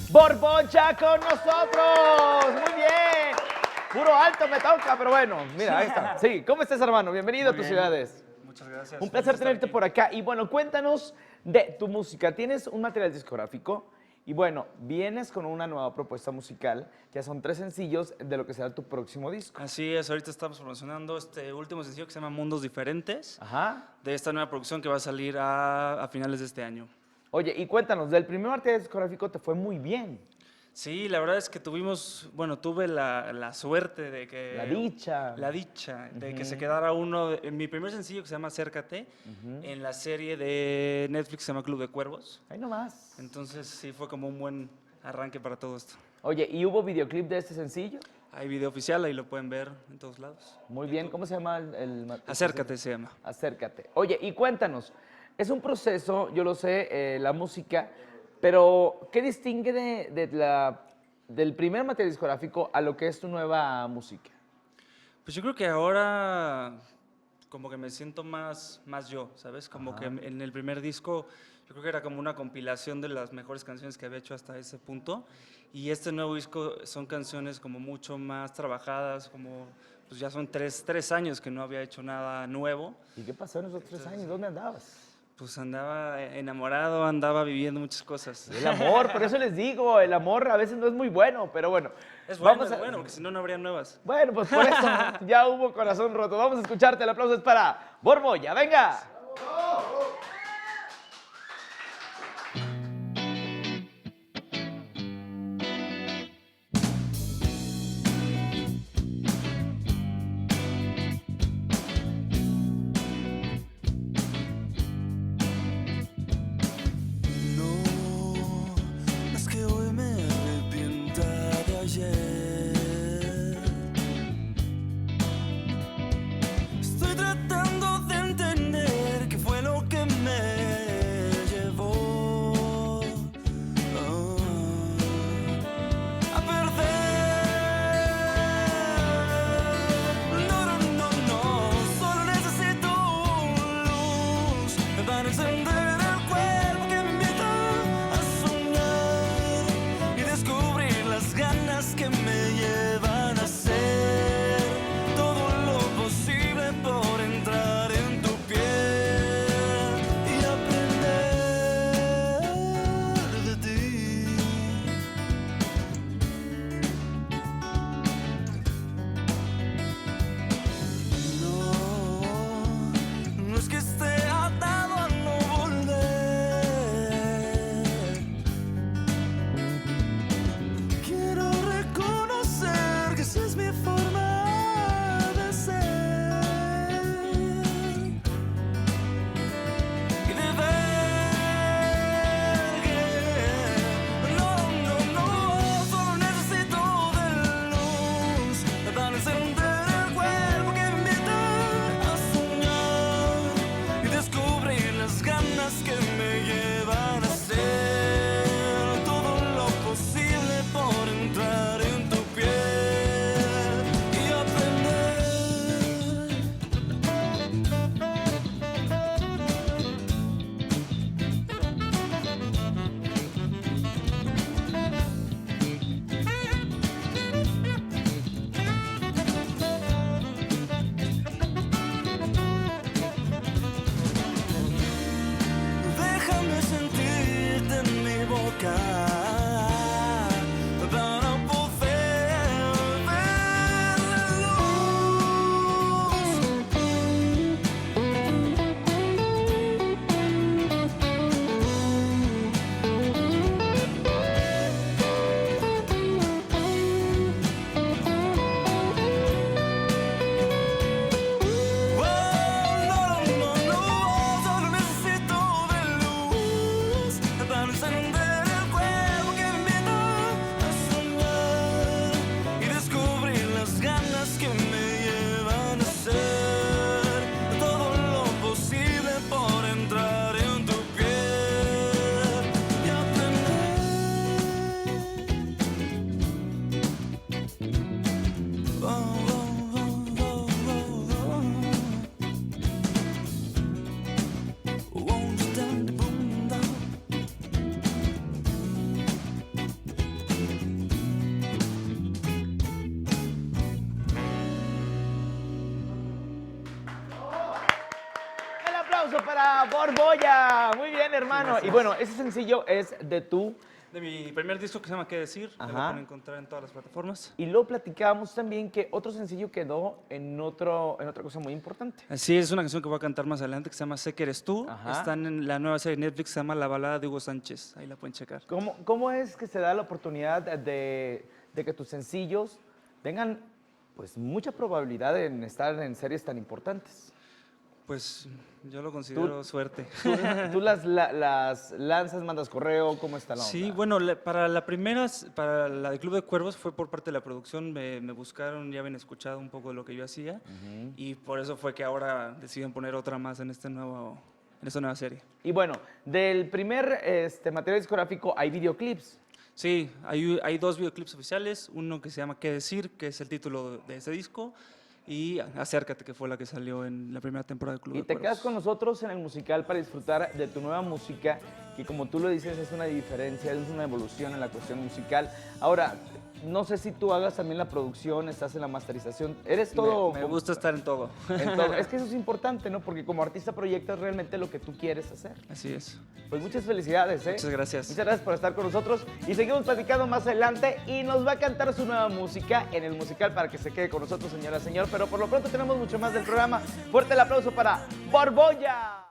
Borbocha con nosotros. Muy bien. Puro alto me toca, pero bueno, mira, ahí está. Sí, ¿cómo estás, hermano? Bienvenido a tus ciudades. Muchas gracias. Un placer tenerte por acá. Y bueno, cuéntanos de tu música. Tienes un material discográfico y bueno, vienes con una nueva propuesta musical. Ya son 3 sencillos de lo que será tu próximo disco. Así es, ahorita estamos promocionando este último sencillo que se llama Mundos Diferentes, Ajá. de esta nueva producción que va a salir a finales de este año. Oye, y cuéntanos, del primer material discográfico te fue muy bien. Sí, la verdad es que tuve la suerte de que... La dicha. de que se quedara uno, en mi primer sencillo que se llama Acércate, en la serie de Netflix que se llama Club de Cuervos. Ahí nomás. Entonces sí fue como un buen arranque para todo esto. Oye, ¿y hubo videoclip de este sencillo? Hay video oficial, ahí lo pueden ver en todos lados. Muy bien, ¿cómo se llama Acércate se llama. Acércate. Oye, y cuéntanos, es un proceso, yo lo sé, la música, pero ¿qué distingue del primer material discográfico a lo que es tu nueva música? Pues yo creo que ahora como que me siento más yo, ¿sabes? Como que en el primer disco yo creo que era como una compilación de las mejores canciones que había hecho hasta ese punto. Y este nuevo disco son canciones como mucho más trabajadas, como pues ya son tres años que no había hecho nada nuevo. ¿Y qué pasó en esos 3 años? ¿Dónde andabas? Pues andaba enamorado, andaba viviendo muchas cosas. El amor, por eso les digo, el amor a veces no es muy bueno, pero bueno. Es bueno, porque si no, no habría nuevas. Bueno, pues por eso ya hubo corazón roto. Vamos a escucharte, el aplauso es para Borbolla, venga. No es que hoy me arrepienta de ayer. Estoy tratando de entender aplauso para Borbolla. Muy bien, hermano. Y bueno, ese sencillo es de tú. De mi primer disco que se llama ¿Qué decir? Que lo Ajá. pueden encontrar en todas las plataformas. Y luego platicábamos también que otro sencillo quedó en otra cosa muy importante. Así es una canción que voy a cantar más adelante que se llama Sé que eres tú. Ajá. Están en la nueva serie de Netflix que se llama La balada de Hugo Sánchez. Ahí la pueden checar. ¿Cómo es que se da la oportunidad de que tus sencillos tengan pues mucha probabilidad en estar en series tan importantes? Pues yo lo considero suerte. ¿Tú las lanzas, mandas correo? ¿Cómo está la onda? Sí, bueno, para la primera, para la de Club de Cuervos fue por parte de la producción, me buscaron, ya habían escuchado un poco de lo que yo hacía y por eso fue que ahora deciden poner otra más en esta nueva serie. Y bueno, del primer material discográfico hay videoclips. Sí, hay 2 videoclips oficiales, uno que se llama ¿Qué decir?, que es el título de ese disco, y Acércate, que fue la que salió en la primera temporada de Club Y de te Cuervos. quedas con nosotros en el musical para disfrutar de tu nueva música, que como tú lo dices es una diferencia, es una evolución en la cuestión musical. Ahora, no sé si tú hagas también la producción, estás en la masterización, eres todo... Me gusta estar en todo. en todo. Es que eso es importante, ¿no? Porque como artista proyectas realmente lo que tú quieres hacer. Así es. Pues muchas felicidades, ¿eh? Muchas gracias. Muchas gracias por estar con nosotros y seguimos platicando más adelante y nos va a cantar su nueva música en el musical para que se quede con nosotros, señora, señor. Pero por lo pronto tenemos mucho más del programa. Fuerte el aplauso para Borbolla.